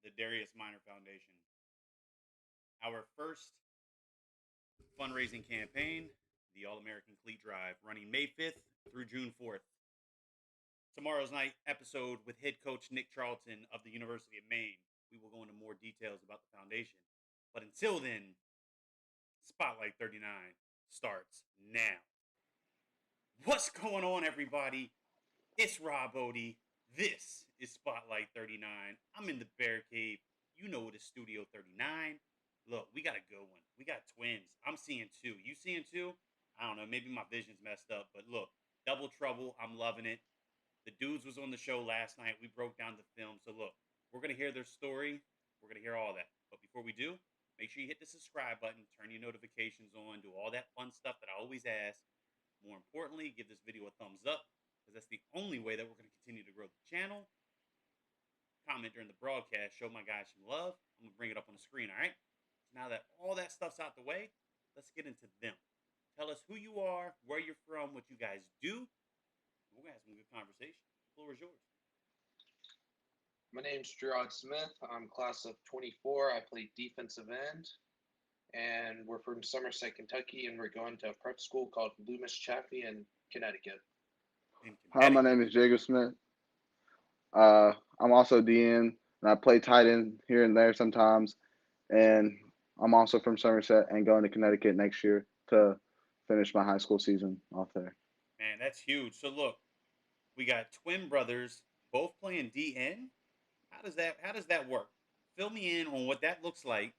the Darius Minor Foundation. Our first fundraising campaign, the All American Cleat Drive, running May 5th through June 4th. Tomorrow's night episode with head coach Nick Charlton of the University of Maine. We will go into more details about the foundation. But until then, Spotlight 39 starts now. What's going on, everybody? It's Rob Odie. This is Spotlight 39. I'm in the Bear Cave. You know it is Studio 39. Look, we got a good one. We got twins. I'm seeing two. You seeing two? I don't know. Maybe my vision's messed up. But look, Double Trouble. I'm loving it. The dudes was on the show last night. We broke down the film. So look, we're going to hear their story. We're going to hear all that. But before we do, make sure you hit the subscribe button, turn your notifications on, do all that fun stuff that I always ask. More importantly, give this video a thumbs up because that's the only way that we're going to continue to grow the channel. Comment during the broadcast. Show my guys some love. I'm going to bring it up on the screen, all right? So now that all that stuff's out the way, let's get into them. Tell us who you are, where you're from, what you guys do. We're going to have some good conversation. The floor is yours. My name's Jerod Smith. I'm class of 24. I play defensive end, and we're from Somerset, Kentucky, and we're going to a prep school called Loomis Chaffee in Connecticut. In Hi, my Connecticut. name is Jacob Smith. I'm also DN, and I play tight end here and there sometimes. And I'm also from Somerset and going to Connecticut next year to finish my high school season off there. Man, that's huge. So look, we got twin brothers both playing DN. How does that work? Fill me in on what that looks like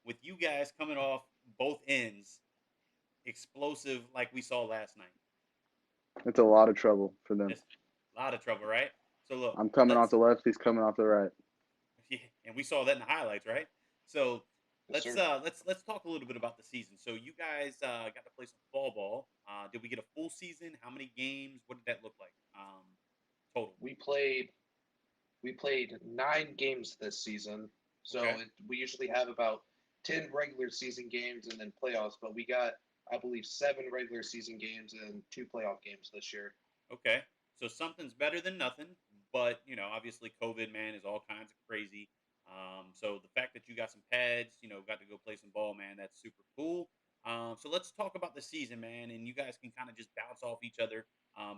with you guys coming off both ends, explosive like we saw last night. It's a lot of trouble for them. Just a lot of trouble, right? So look, I'm coming off let's the left, he's coming off the right. yeah, and we saw that in the highlights, right? So Yes, let's sir. uh let's talk a little bit about the season. So you guys got to play some fall ball. Did we get a full season? How many games? What did that look like? Total. We played we played 9 games this season, so Okay. we usually have about 10 regular season games and then playoffs. But we got, I believe, 7 regular season games and 2 playoff games this year. Okay. So something's better than nothing, but obviously COVID, man, is all kinds of crazy. So the fact that you got some pads, got to go play some ball, man, that's super cool. So let's talk about the season, man, and you guys can kind of just bounce off each other.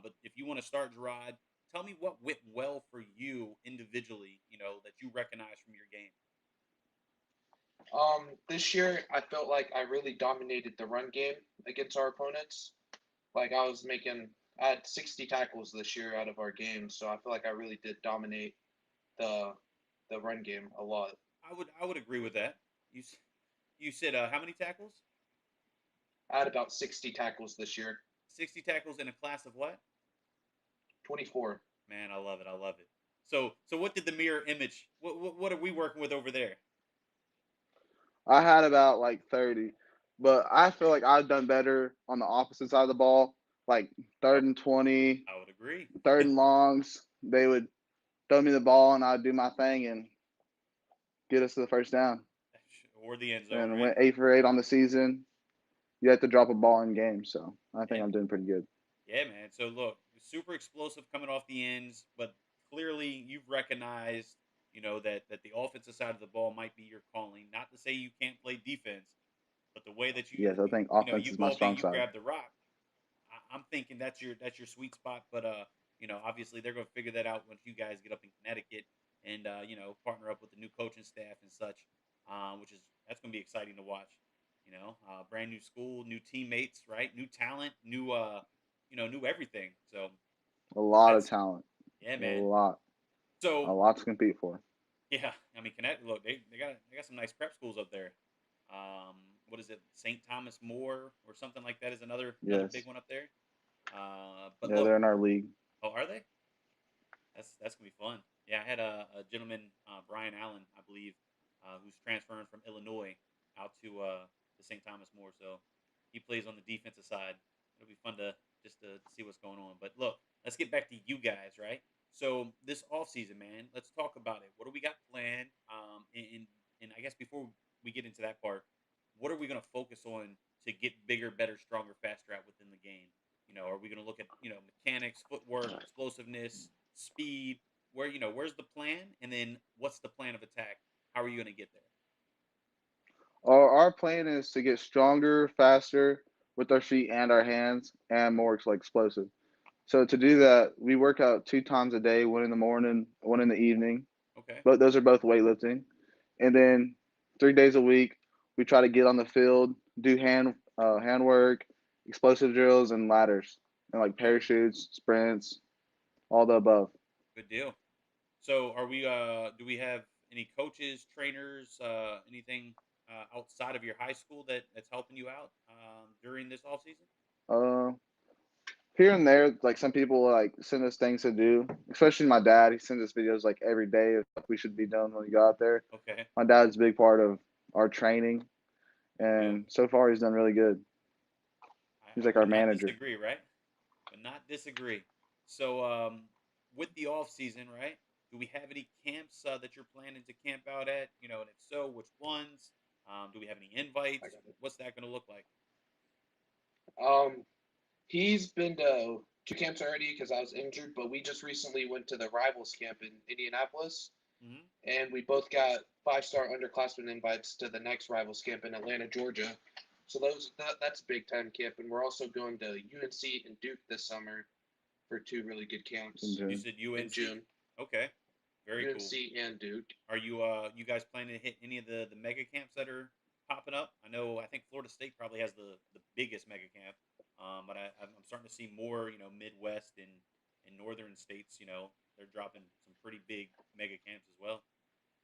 But if you want to start, Gerard, tell me what went well for you individually, that you recognize from your game. This year I felt like I really dominated the run game against our opponents. Like I had 60 tackles this year out of our games, so I feel like I really did dominate the the run game a lot. I would agree with that. You said how many tackles? I had about 60 tackles this year. 60 tackles in a class of what? 24. Man, I love it. I love it. So what did the mirror image? What are we working with over there? I had about like 30, but I feel like I've done better on the opposite side of the ball, like Oh, third and 20, I would agree. third and longs. They would throw me the ball and I'd do my thing and get us to the first down. Or the end zone, And right? went 8 for 8 on the season. You have to drop a ball in game, so I Yeah, think I'm doing pretty good. yeah, man. So look, super explosive coming off the ends, but clearly you've recognized, that the offensive side of the ball might be your calling. Not to say you can't play defense, but the way that Yes, I think offense you is my ball big, strong you side. grab the rock. I'm thinking that's your sweet spot. But obviously they're gonna figure that out once you guys get up in Connecticut and partner up with the new coaching staff and such, which is that's gonna be exciting to watch. Brand new school, new teammates, right? New talent, new everything. So A lot of that's talent, yeah, a man. lot, a So lot to compete for. yeah, I mean, Connecticut. Look, they got some nice prep schools up there. Um, what is it, St. Thomas More or something like that is another big Yes, one up there. But yeah, look, they're in our league. oh, are they? That's gonna be fun. Yeah, I had a gentleman, Brian Allen, I believe, who's transferring from Illinois out to St. Thomas More. So he plays on the defensive side. It'll be fun to just to see what's going on. But look, let's get back to you guys, right? So this off season, man, let's talk about it. What do we got planned? And I guess before we get into that part, what are we gonna focus on to get bigger, better, stronger, faster out within the game? Are we going to look at mechanics, footwork, explosiveness, speed? Where's the plan, and then what's the plan of attack? How are you going to get there? Our plan is to get stronger, faster with our feet and our hands, and more like explosive. So to do that, we work out 2 times a day, one in the morning, one in the evening. Okay. But those are both weightlifting, and then 3 days a week we try to get on the field, do hand work, explosive drills, and ladders, and like Okay. parachutes, sprints, all the above. Good deal. So, are we? Do we have any coaches, trainers, anything outside of your high school that's helping you out during this off season? Uh, Here and there, like some people like send us things to do. Especially my dad, he sends us videos like every day of what we should be doing when we go out there. Okay. My dad's a big part of our training, Good deal. and so far he's done really good. He's I like our would not manager. disagree, right? Would not disagree. So, with the off season, right? Do we have any camps that you're planning to camp out at? And if so, which ones? Do we have any I invites? got What's that going to look like? it. He's been to 2 camps already because I was injured, but we just recently went to the Rivals camp in Indianapolis, Hmm. and we both got 5-star underclassmen invites to the next Rivals camp in Atlanta, Georgia. So that's a big time camp, and we're also going to UNC and Duke this summer for 2 really good In camps You June. said in UNC. June. Okay, very cool. UNC and Duke. Are you guys planning to hit any of the mega camps that are popping up? I think Florida State probably has the biggest mega camp, but I'm starting to see more Midwest and northern states. They're dropping some pretty big mega camps as well.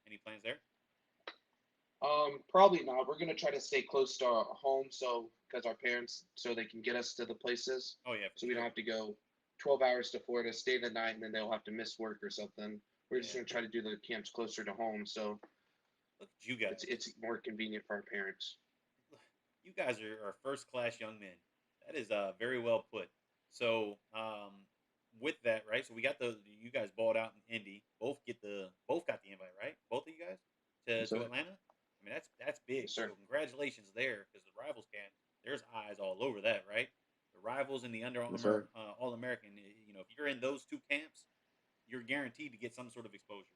Any plans there? Probably not. We're gonna try to stay close to our home, so because our parents, so they can get us to the places, Oh yeah, for so we don't sure. have to go 12 hours to Florida, stay the night, and then they'll have to miss work or something. We're just Yeah, gonna try to do the camps closer to home, so look at you it's guys. it's more convenient for our parents. You guys are first class young men. That is very well put. So with that, right? So we got the you guys balled out in Indy. Both got the invite, right? Both of you guys to Yes, to sir. Atlanta. I mean that's big. Yes, sir. So congratulations there because the rivals can. There's eyes all over that, right? The rivals and the Under Yes, Armour sir. All American. If you're in those two camps, you're guaranteed to get some sort of exposure.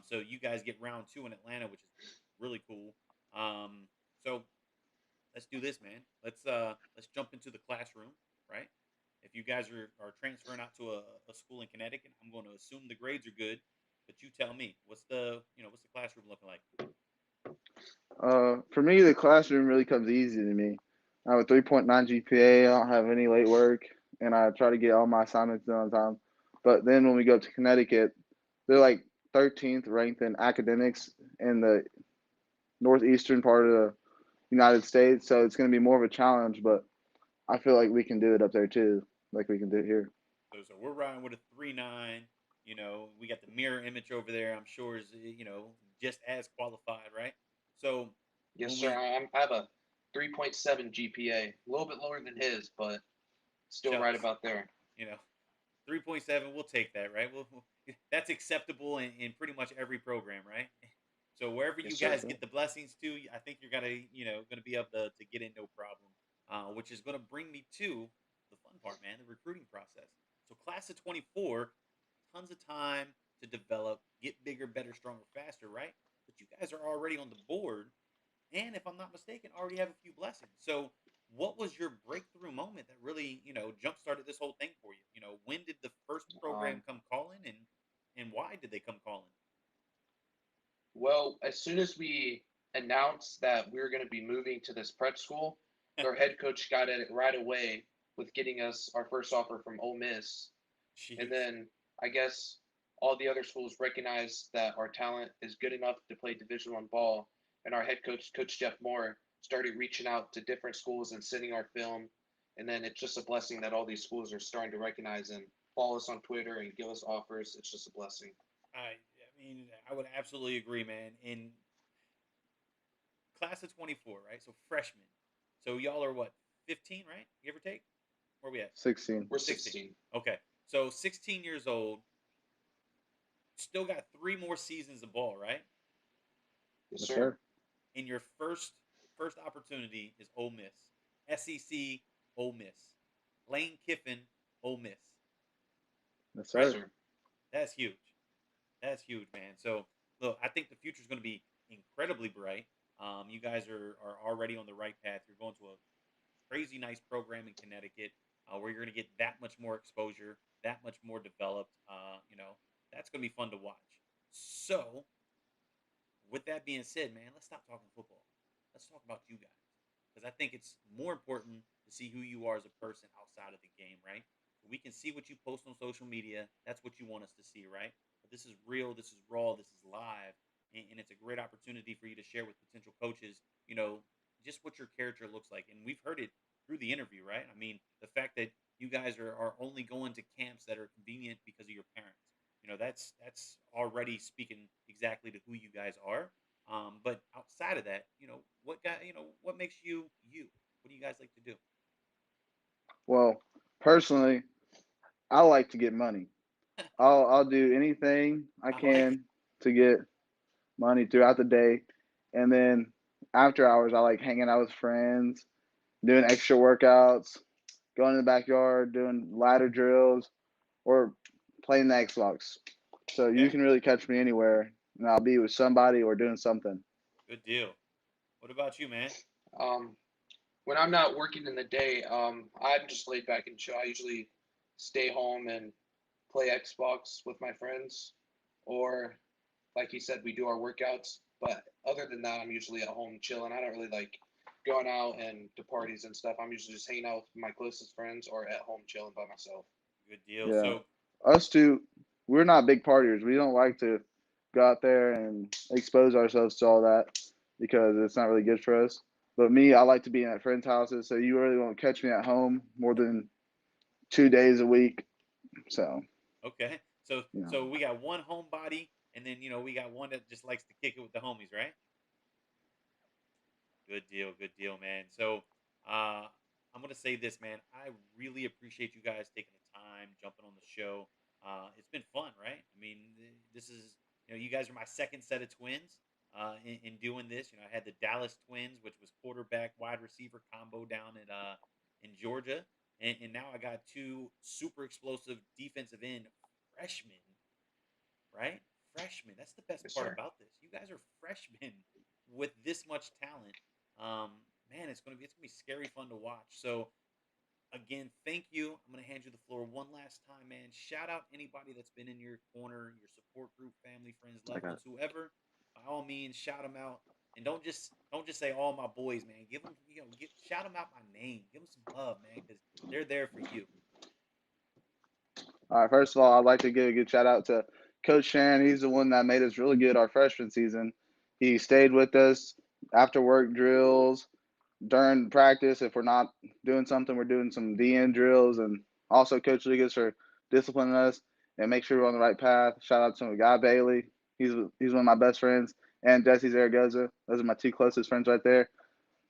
So you guys get round two in Atlanta, which is really cool. So let's do this, man. Let's jump into the classroom, right? If you guys are transferring out to a school in Connecticut, I'm going to assume the grades are good, but you tell me what's the classroom looking like? For me, the classroom really comes easy to me. I have a 3.9 GPA. I don't have any late work, and I try to get all my assignments done on time. But then when we go to Connecticut, they're like 13th ranked in academics in the northeastern part of the United States. So it's going to be more of a challenge, but I feel like we can do it up there too, like we can do it here. So we're riding with a 3.9. We got the mirror image over there. I'm sure is just as qualified, right? So Yes, when sir. we I have a 3.7 GPA, a little bit lower than his, but still right jealous, about there. you know, 3.7, we'll take that, right? That's acceptable in pretty much every program, right? So wherever Yes, you sir. guys get the blessings to, I think you're gonna be able to get in no problem. Which is gonna bring me to the fun part, man, the recruiting process. So class of 24, tons of time to develop, get bigger, better, stronger, faster, right? But you guys are already on the board, and if I'm not mistaken, already have a few blessings. So, what was your breakthrough moment that really, jump started this whole thing for you? When did the first program Um, come calling, and why did they come calling? Well, as soon as we announced that we were going to be moving to this prep school, our head coach got at it right away with getting us our first offer from Ole Miss. And Jeez. then I guess all the other schools recognized that our talent is good enough to play Division One ball, and our head coach, Coach Jeff Moore, started reaching out to different schools and sending our film. And then it's just a blessing that all these schools are starting to recognize and follow us on Twitter and give us offers. It's just a blessing. I mean, I would absolutely agree, man. In class of 24, right? So freshmen. So y'all are what, 15, right? Give or take. Where we at? 16. We're 16. 16. Okay. So 16 years old, still got three more seasons of ball, right? Yes, Yes, sir. sir. And your first opportunity is Ole Miss, SEC, Ole Miss, Lane Kiffin, Ole Miss, Yes, Yes, right? sir. sir. That's huge. That's huge, man. So look, I think the future is going to be incredibly bright. You guys are already on the right path. You're going to a crazy nice program in Connecticut where you're going to get that much more exposure, that much more developed. That's going to be fun to watch. So, with that being said, man, let's stop talking football. Let's talk about you guys because I think it's more important to see who you are as a person outside of the game, right? We can see what you post on social media. That's what you want us to see, right? But this is real. This is raw. This is live, and it's a great opportunity for you to share with potential coaches. Just what your character looks like, and we've heard it through the interview, right? I mean, the fact that you guys are only going to camps that are convenient because of your parents. That's already speaking exactly to who you guys are. But outside of that, what makes you you? What do you guys like to do? Well, personally, I like to get money. I'll do anything I I like it. can to get money throughout the day, and then after hours, I like hanging out with friends, doing extra workouts, going in the backyard, doing ladder drills, or playing the Xbox. So you Okay, can really catch me anywhere, and I'll be with somebody or doing something. good deal. What about you, man? Um, when I'm not working in the day, I'm just laid back and chill. I usually stay home and play Xbox with my friends, or like he said, we do our workouts. But other than that, I'm usually at home chilling. I don't really like going out and to parties and stuff. I'm usually just hanging out with my closest friends or at home chilling by myself. Good deal. Yeah, So us two, we're not big partiers. We don't like to go out there and expose ourselves to all that because it's not really good for us. But me, I like to be at friends' houses, so you really won't catch me at home more than 2 days a week. So, okay, so you know, so we got one homebody, and then we got one that just likes to kick it with the homies, right? Good deal, man. So, uh, I'm gonna say this, man. I really appreciate you guys taking the time, jumping on the show. It's been fun, right? I mean, this is you guys are my second set of twins. In doing this, I had the Dallas Twins, which was quarterback wide receiver combo down at in Georgia, and now I got two super explosive defensive end freshmen, right? Freshmen. That's the best Yes, part sir. about this. You guys are freshmen with this much talent. Man, it's gonna be scary fun to watch. So again, thank you. I'm gonna hand you the floor one last time, man. Shout out anybody that's been in your corner, your support group, family, friends, I loved got ones, whoever. By all means, shout them out. And don't just say all my boys, man. Give them, shout them out by name. Give them some love, man, because they're there for you. all right. First of all, I'd like to give a good shout out to Coach Shannon. He's the one that made us really good our freshman season. He stayed with us after work drills, during practice. If we're not doing something, we're doing some DN drills, and also Coach Lucas for disciplining us and make sure we're on the right path. Shout out to Guy Bailey. He's one of my best friends, and Jesse Zaragoza. Those are my two closest friends right there.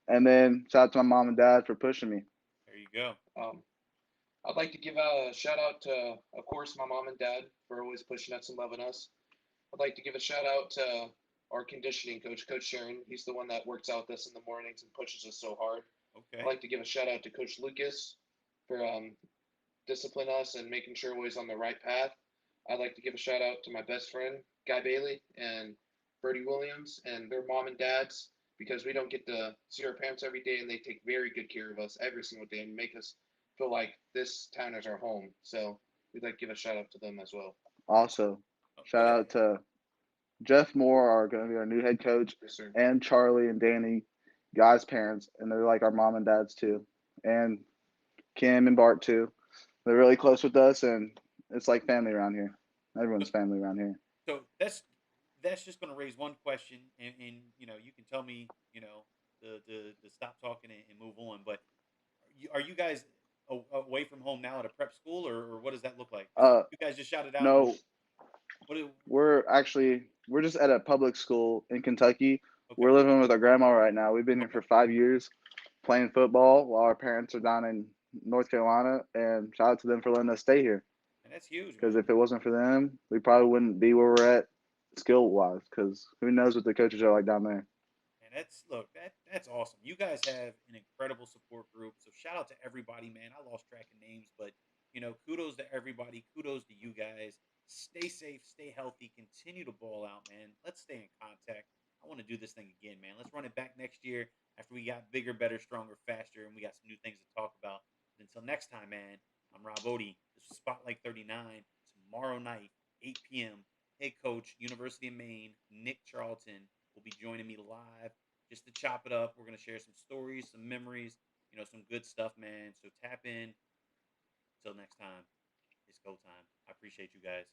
And then shout out to my mom and dad for pushing me. There you go. Um, I'd like to give a shout out to, of course, my mom and dad for always pushing us and loving us. I'd like to give a shout out to our conditioning coach, Coach Sharon. He's the one that works out with us in the mornings and pushes us so hard. I'd Okay. like to give a shout out to Coach Lucas for disciplining us and making sure we're always on the right path. I'd like to give a shout out to my best friend, Guy Bailey, and Bertie Williams, and their mom and dads, because we don't get to see our parents every day, and they take very good care of us every single day and make us feel like this town is our home. So we'd like to give a shout out to them as well. Also, Oh, go shout ahead. out to Jeff Moore, are going to be our new head coach, Yes, sir. and Charlie and Danny, Guy's parents, and they're like our mom and dads too, and Kim and Bart too. They're really close with us, and it's like family around here. So, Everyone's family around here. so that's just going to raise one question, and you can tell me to stop talking and move on. But are you guys away from home now at a prep school, or what does that look like? Because Uh, you guys just shouted out. no, What? we're just at a public school in Kentucky. Okay, We're living with our grandma right now. We've been here okay, for 5 years, playing football while our parents are down in North Carolina. And shout out to them for letting us stay here. and that's huge, Because man. if it wasn't for them, we probably wouldn't be where we're at skill wise. Because who knows what the coaches are like down there. And that's awesome. You guys have an incredible support group. So shout out to everybody, man. I lost track of names, but kudos to everybody. Kudos to you guys. Stay safe, stay healthy, continue to ball out, man. Let's stay in contact. I want to do this thing again, man. Let's run it back next year after we got bigger, better, stronger, faster, and we got some new things to talk about. But until next time, man, I'm Rob Odie. This was Spotlight 39. Tomorrow night, 8 p.m., head coach, University of Maine, Nick Charlton, will be joining me live just to chop it up. We're going to share some stories, some memories, some good stuff, man. So tap in. Till next time, it's go time. I appreciate you guys.